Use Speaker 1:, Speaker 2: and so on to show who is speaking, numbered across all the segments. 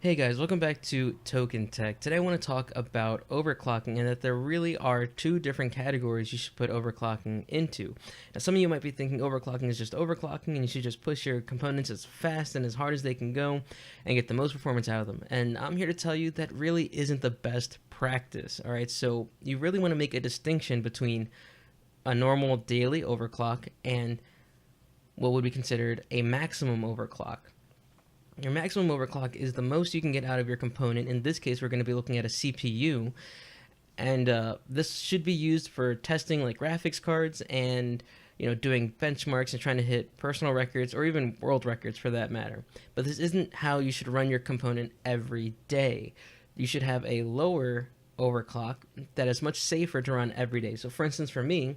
Speaker 1: Hey guys, welcome back to Token Tech. Today I want to talk about overclocking and that there really are two different categories you should put overclocking into. Now some of you might be thinking overclocking is just overclocking and you should just push your components as fast and as hard as they can go and get the most performance out of them. And I'm here to tell you that really isn't the best practice. Alright, so you really want to make a distinction between a normal daily overclock and what would be considered a maximum overclock. Your maximum overclock is the most you can get out of your component. In this case, we're going to be looking at a CPU, and this should be used for testing like graphics cards and doing benchmarks and trying to hit personal records or even world records for that matter. But this isn't how you should run your component every day. You should have a lower overclock that is much safer to run every day. So for instance, for me,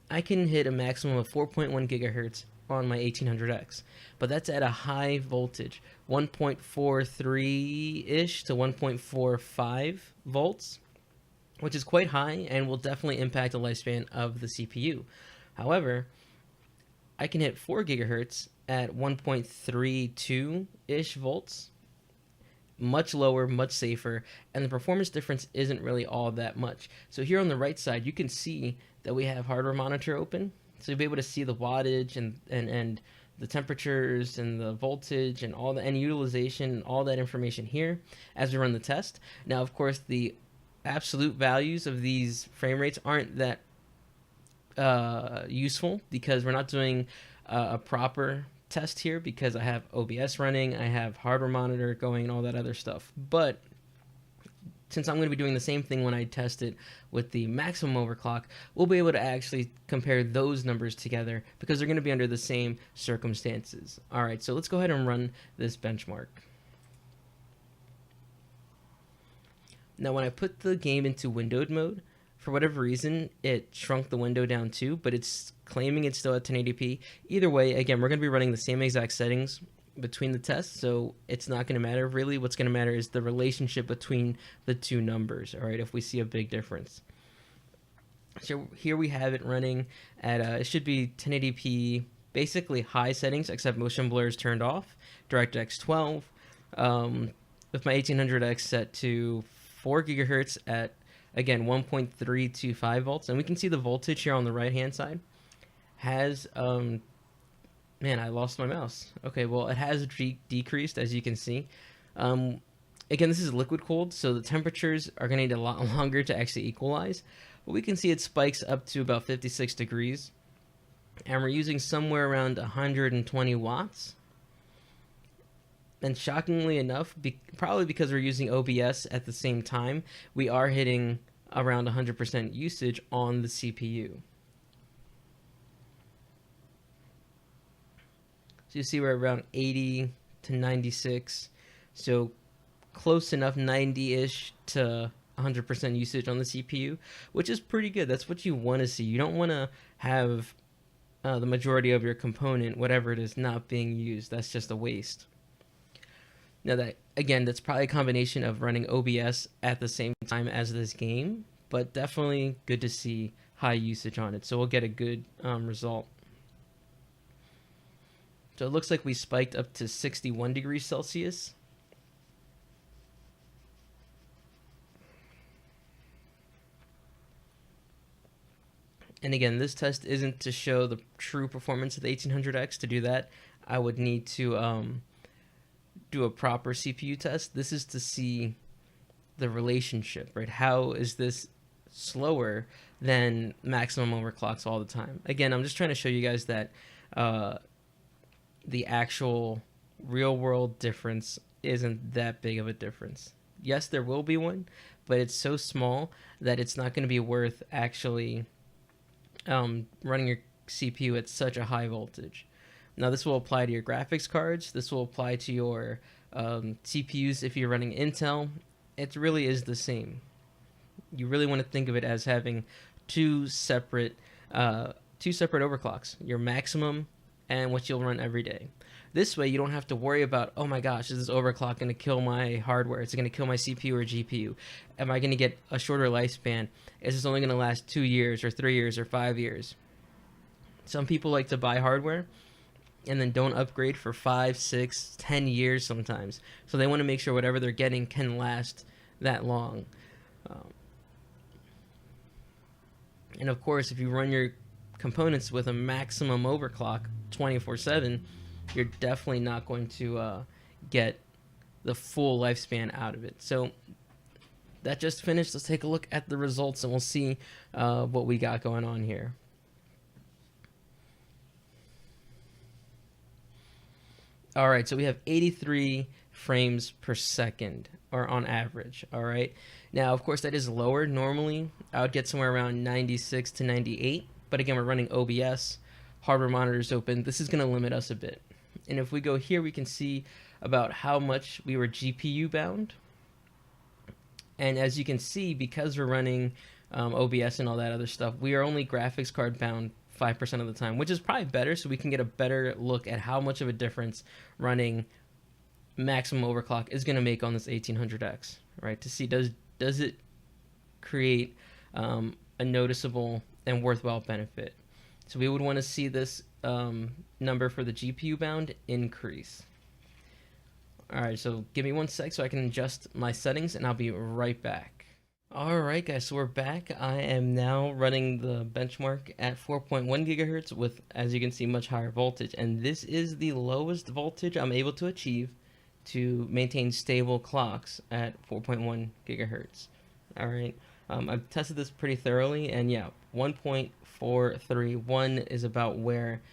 Speaker 1: I can hit a maximum of 4.1 gigahertz on my 1800X, but that's at a high voltage, 1.43-ish to 1.45 volts, which is quite high and will definitely impact the lifespan of the CPU. However, I can hit 4 gigahertz at 1.32-ish volts, much lower, much safer, and the performance difference isn't really all that much. So here on the right side, you can see that we have hardware monitor open. So you'll be able to see the wattage and the temperatures and the voltage and all the and utilization and all that information here as we run the test. Now, of course, the absolute values of these frame rates aren't that useful because we're not doing a proper test here because I have OBS running, I have hardware monitor going, and all that other stuff. But since I'm going to be doing the same thing when I test it with the maximum overclock, we'll be able to actually compare those numbers together because they're going to be under the same circumstances. All right, so let's go ahead and run this benchmark. Now, when I put the game into windowed mode, for whatever reason, it shrunk the window down too, but it's claiming it's still at 1080p. Either way, again, we're going to be running the same exact settings between the tests, so it's not going to matter really. What's going to matter is the relationship between the two numbers, all right, if we see a big difference. So here we have it running at it should be 1080p, basically high settings except motion blur is turned off, DirectX 12, with my 1800X set to 4 gigahertz at again 1.325 volts, and we can see the voltage here on the right hand side has man, I lost my mouse. Okay, well, it has decreased, as you can see. Again, this is liquid cooled, so the temperatures are going to need a lot longer to actually equalize. But we can see it spikes up to about 56 degrees. And we're using somewhere around 120 watts. And shockingly enough, probably because we're using OBS at the same time, we are hitting around 100% usage on the CPU. So you see we're around 80 to 96, so close enough, 90-ish to 100% usage on the CPU, which is pretty good. That's what you want to see. You don't want to have the majority of your component, whatever it is, not being used. That's just a waste. Now that, again, that's probably a combination of running OBS at the same time as this game, but definitely good to see high usage on it. So we'll get a good result. So it looks like we spiked up to 61 degrees Celsius. And again, this test isn't to show the true performance of the 1800X. To do that, I would need to do a proper CPU test. This is to see the relationship, right? How is this slower than maximum overclocks all the time? Again, I'm just trying to show you guys that the actual real world difference isn't that big of a difference. Yes, there will be one, but it's so small that it's not going to be worth actually running your CPU at such a high voltage. Now, this will apply to your graphics cards. This will apply to your CPUs if you're running Intel. It really is the same. You really want to think of it as having two separate overclocks, your maximum and what you'll run every day. This way, you don't have to worry about, oh my gosh, is this overclock going to kill my hardware? Is it going to kill my CPU or GPU? Am I going to get a shorter lifespan? Is this only going to last 2 years or 3 years or 5 years? Some people like to buy hardware and then don't upgrade for 5, 6, 10 years sometimes. So they want to make sure whatever they're getting can last that long. And of course, if you run your components with a maximum overclock 24/7, you're definitely not going to get the full lifespan out of it. So that just finished. Let's take a look at the results and we'll see what we got going on here. All right, so we have 83 frames per second, or on average. All right, now of course that is lower. Normally I would get somewhere around 96 to 98, but again, we're running OBS, hardware monitors open. This is going to limit us a bit. And if we go here, we can see about how much we were GPU bound. And as you can see, because we're running OBS and all that other stuff, we are only graphics card bound 5% of the time, which is probably better, so we can get a better look at how much of a difference running maximum overclock is going to make on this 1800X, right? To see does it create a noticeable and worthwhile benefit. So we would want to see this number for the GPU bound increase. All right, so give me 1 sec so I can adjust my settings, and I'll be right back. All right, guys, so we're back. I am now running the benchmark at 4.1 gigahertz with, as you can see, much higher voltage. And this is the lowest voltage I'm able to achieve to maintain stable clocks at 4.1 gigahertz. All right, I've tested this pretty thoroughly, and yeah, 1.431 is about where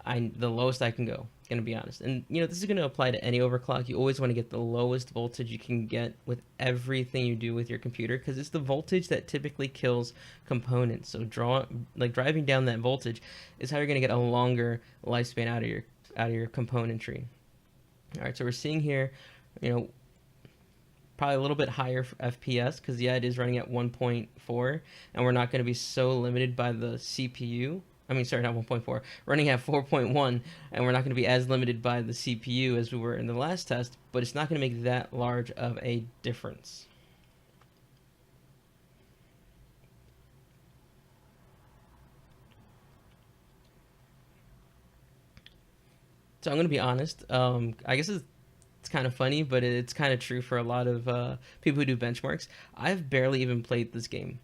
Speaker 1: the lowest I can go, gonna be honest. And you know, this is gonna apply to any overclock. You always want to get the lowest voltage you can get with everything you do with your computer, because it's the voltage that typically kills components. So driving down that voltage is how you're gonna get a longer lifespan out of your componentry. All right, so we're seeing here, you know, probably a little bit higher FPS, because yeah, it is running at 1.4, and we're not going to be so limited by the CPU. I mean, sorry, not 1.4, running at 4.1, and we're not going to be as limited by the CPU as we were in the last test, but it's not going to make that large of a difference. So I'm going to be honest, I guess it's kind of funny, but it's kind of true for a lot of people who do benchmarks. I've barely even played this game.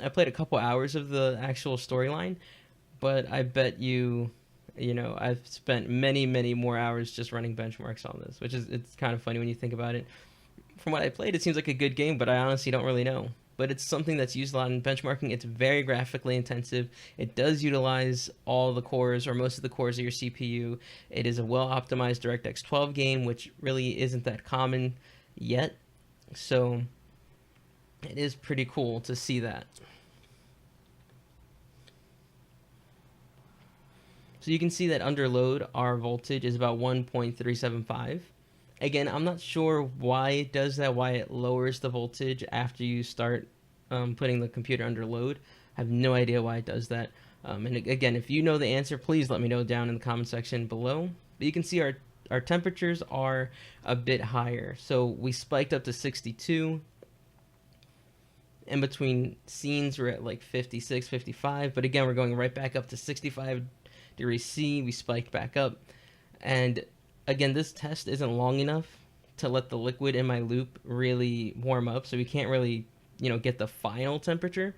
Speaker 1: I played a couple hours of the actual storyline, but I bet you know, I've spent many, many more hours just running benchmarks on this, it's kind of funny when you think about it. From what I played, it seems like a good game, but I honestly don't really know. But it's something that's used a lot in benchmarking. It's very graphically intensive. It does utilize all the cores, or most of the cores of your CPU. It is a well-optimized DirectX 12 game, which really isn't that common yet. So it is pretty cool to see that. So you can see that under load, our voltage is about 1.375. Again, I'm not sure why it does that, why it lowers the voltage after you start putting the computer under load. I have no idea why it does that. And again, if you know the answer, please let me know down in the comment section below. But you can see our temperatures are a bit higher. So we spiked up to 62. In between scenes, we're at like 56, 55. But again, we're going right back up to 65 degrees C. We spiked back up. And again, this test isn't long enough to let the liquid in my loop really warm up, so we can't really, you know, get the final temperature,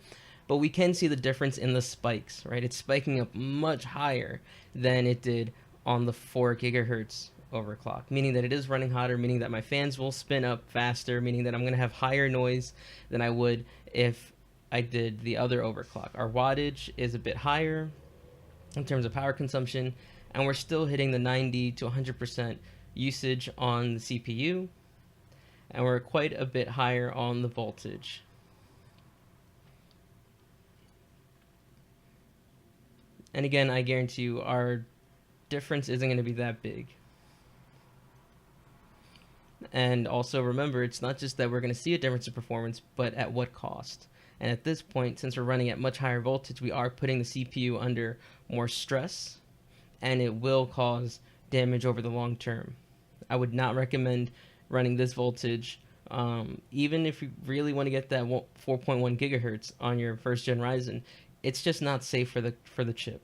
Speaker 1: but we can see the difference in the spikes, right? It's spiking up much higher than it did on the 4 gigahertz overclock, meaning that it is running hotter, meaning that my fans will spin up faster, meaning that I'm going to have higher noise than I would if I did the other overclock. Our wattage is a bit higher in terms of power consumption, and we're still hitting the 90 to 100% usage on the CPU, and we're quite a bit higher on the voltage. And again, I guarantee you our difference isn't going to be that big. And also remember, it's not just that we're going to see a difference in performance, but at what cost. And at this point, since we're running at much higher voltage, we are putting the CPU under more stress, and it will cause damage over the long term. I would not recommend running this voltage, even if you really want to get that 4.1 gigahertz on your first gen Ryzen. It's just not safe for the chip.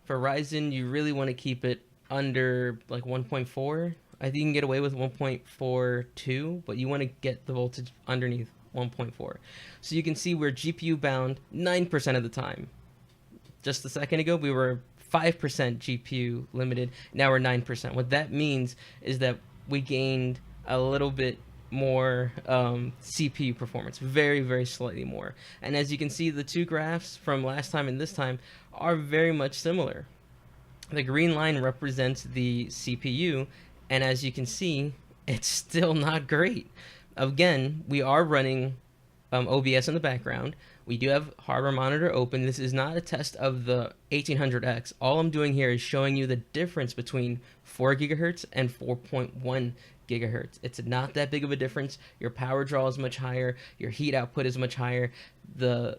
Speaker 1: For Ryzen, you really want to keep it under like 1.4. I think you can get away with 1.42, but you want to get the voltage underneath 1.4. So you can see we're GPU bound 9% of the time. Just a second ago, we were 5% GPU limited. Now we're 9%. What that means is that we gained a little bit more CPU performance, very, very slightly more. And as you can see, the two graphs from last time and this time are very much similar. The green line represents the CPU, and as you can see, it's still not great. Again, we are running OBS in the background. We do have hardware monitor open. This is not a test of the 1800X. All I'm doing here is showing you the difference between 4 gigahertz and 4.1 gigahertz. It's not that big of a difference. Your power draw is much higher. Your heat output is much higher. The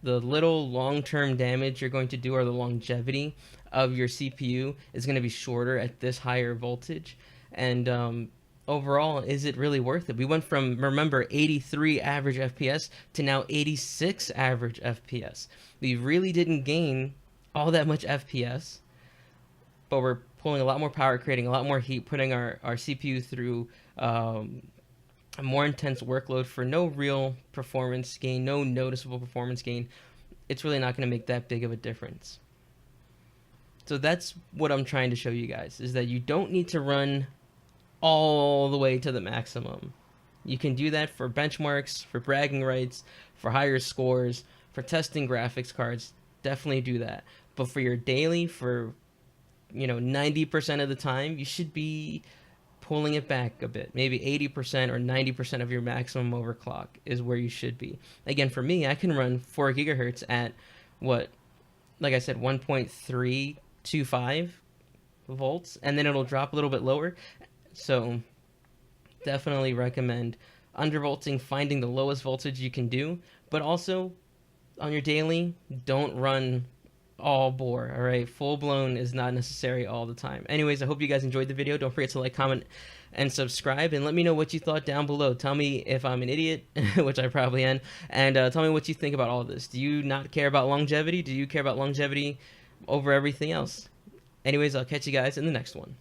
Speaker 1: little long-term damage you're going to do, or the longevity of your CPU, is going to be shorter at this higher voltage. And overall, is it really worth it? We went from, remember, 83 average FPS to now 86 average FPS. We really didn't gain all that much FPS, but we're pulling a lot more power, creating a lot more heat, putting our CPU through a more intense workload for no real performance gain, no noticeable performance gain. It's really not going to make that big of a difference. So that's what I'm trying to show you guys, is that you don't need to run all the way to the maximum. You can do that for benchmarks, for bragging rights, for higher scores, for testing graphics cards. Definitely do that. But for your daily, for 90% of the time, you should be pulling it back a bit. Maybe 80% or 90% of your maximum overclock is where you should be. Again, for me, I can run 4 gigahertz at like I said, 1.325 volts, and then it'll drop a little bit lower. So definitely recommend undervolting, finding the lowest voltage you can do, but also on your daily, don't run all bore. All right, full blown is not necessary all the time. Anyways, I hope you guys enjoyed the video. Don't forget to like, comment, and subscribe, and let me know what you thought down below. Tell me if I'm an idiot, which I probably am, and tell me what you think about all this. Do you not care about longevity? Do you care about longevity over everything else? Anyways, I'll catch you guys in the next one.